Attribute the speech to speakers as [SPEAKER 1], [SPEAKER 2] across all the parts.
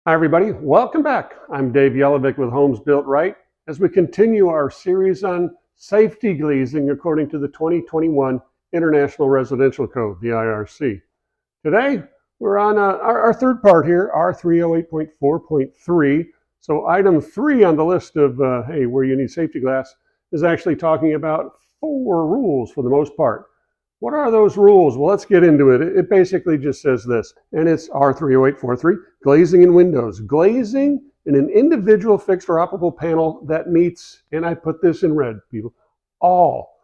[SPEAKER 1] Hi, everybody. Welcome back. I'm Dave Yelovic with Homes Built Right as we continue our series on safety glazing according to the 2021 International Residential Code, the IRC. Today, we're on our third part here, R308.4.3. So item 3 on the list of, hey, where you need safety glass is actually talking about 4 rules for the most part. What are those rules? Well, let's get into it. It basically just says this, and it's R308.4.3, glazing in windows. Glazing in an individual fixed or operable panel that meets, and I put this in red, people, all.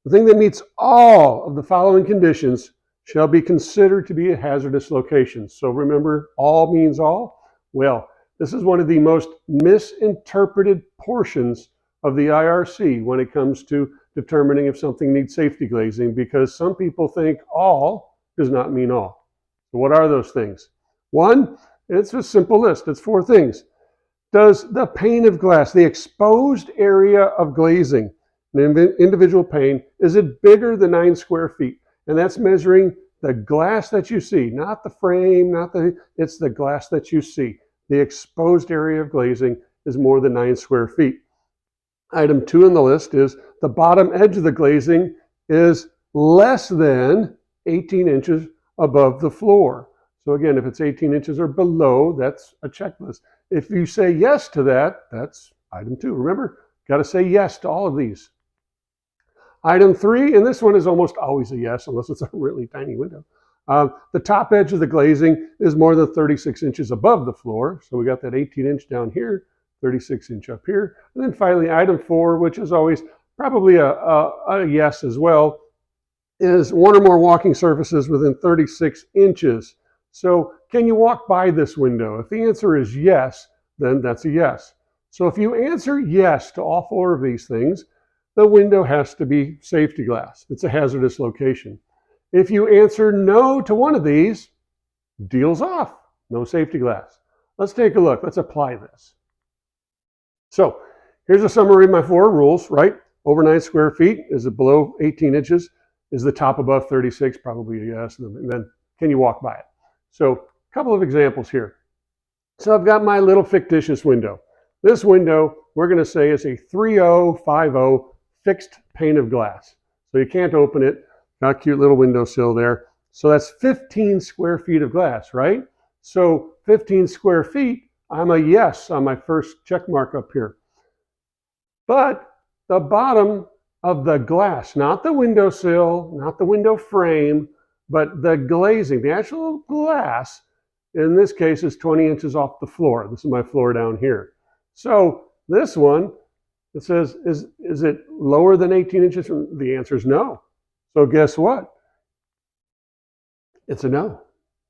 [SPEAKER 1] The thing that meets all of the following conditions shall be considered to be a hazardous location. So remember, all means all? Well, this is one of the most misinterpreted portions of the IRC when it comes to determining if something needs safety glazing, because some people think all does not mean all. So what are those things? One, it's a simple list. It's 4 things. Does the pane of glass, the exposed area of glazing, an individual pane, is it bigger than 9 square feet? And that's measuring the glass that you see, not the frame, it's the glass that you see. The exposed area of glazing is more than 9 square feet. Item 2 on the list is the bottom edge of the glazing is less than 18 inches above the floor. So again, if it's 18 inches or below, that's a checklist. If you say yes to that, that's item 2. Remember, got to say yes to all of these. Item 3, and this one is almost always a yes, unless it's a really tiny window. The top edge of the glazing is more than 36 inches above the floor. So we got that 18-inch down here, 36-inch up here. And then finally, item 4, which is always probably a yes as well, is 1 or more walking surfaces within 36 inches. So can you walk by this window? If the answer is yes, then that's a yes. So if you answer yes to all 4 of these things, the window has to be safety glass. It's a hazardous location. If you answer no to one of these, deal's off. No safety glass. Let's take a look. Let's apply this. So here's a summary of my 4 rules, right? Over 9 square feet, is it below 18 inches? Is the top above 36? Probably a yes. And then can you walk by it? So a couple of examples here. So I've got my little fictitious window. This window, we're going to say, is a 3050 fixed pane of glass. So you can't open it. Got a cute little windowsill there. So that's 15 square feet of glass, right? So 15 square feet, I'm a yes on my first check mark up here. But the bottom of the glass, not the windowsill, not the window frame, but the glazing, the actual glass, in this case is 20 inches off the floor. This is my floor down here. So this one, it says, is it lower than 18 inches? The answer is no. So guess what? It's a no.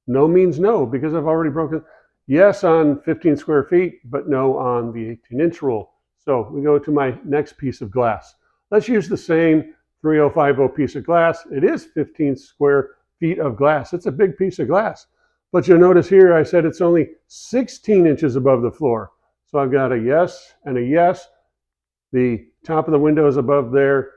[SPEAKER 1] No means no, because I've already broken yes on 15 square feet, but no on the 18-inch rule. So we go to my next piece of glass. Let's use the same 3050 piece of glass. It is 15 square feet of glass. It's a big piece of glass. But you'll notice here I said it's only 16 inches above the floor. So I've got a yes and a yes. The top of the window is above there.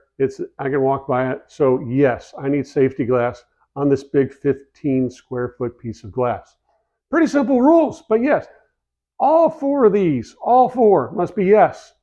[SPEAKER 1] I can walk by it. So yes, I need safety glass on this big 15 square foot piece of glass. Pretty simple rules, but yes, all 4 of these, all 4 must be yes.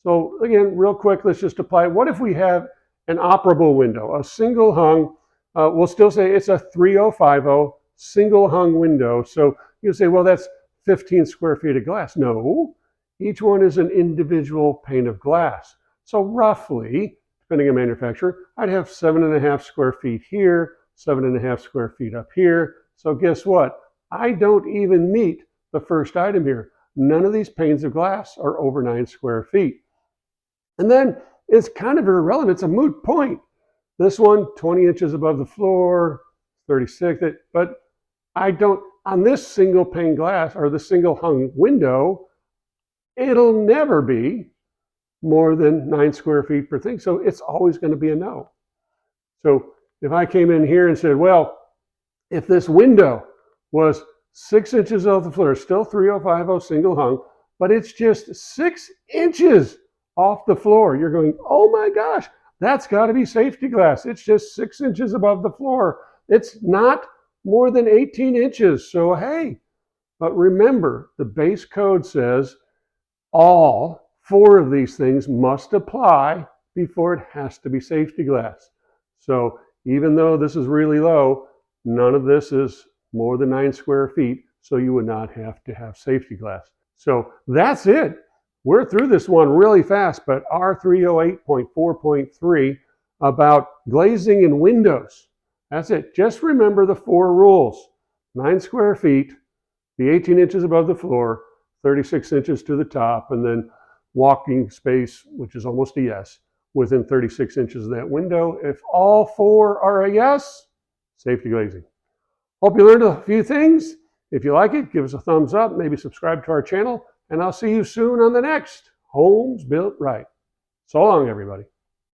[SPEAKER 1] So again, real quick, let's just apply. What if we have an operable window, a single hung, we'll still say it's a 3050 single hung window. So you say, well, that's 15 square feet of glass. No, each one is an individual pane of glass. So roughly, depending on manufacturer, I'd have 7.5 square feet here, 7.5 square feet up here. So guess what? I don't even meet the first item here. None of these panes of glass are over 9 square feet. And then it's kind of irrelevant. It's a moot point. This one, 20 inches above the floor, 36, but I don't, on this single pane glass or the single hung window, it'll never be more than 9 square feet per thing. So it's always going to be a no. So if I came in here and said, well, if this window was 6 inches off the floor, still 3050 single hung, but it's just 6 inches off the floor, you're going, oh my gosh, that's got to be safety glass. It's just 6 inches above the floor. It's not more than 18 inches. So hey, But remember, the base code says all 4 of these things must apply before it has to be safety glass. So even though this is really low, none of this is more than 9 square feet, so you would not have to have safety glass. So that's it. We're through this one really fast, but R308.4.3 about glazing in windows. That's it. Just remember the 4 rules. 9 square feet, the 18 inches above the floor, 36 inches to the top, and then walking space, which is almost a yes, within 36 inches of that window. If all 4 are a yes, safety glazing. Hope you learned a few things. If you like it, give us a thumbs up, maybe subscribe to our channel, and I'll see you soon on the next Homes Built Right. So long, everybody.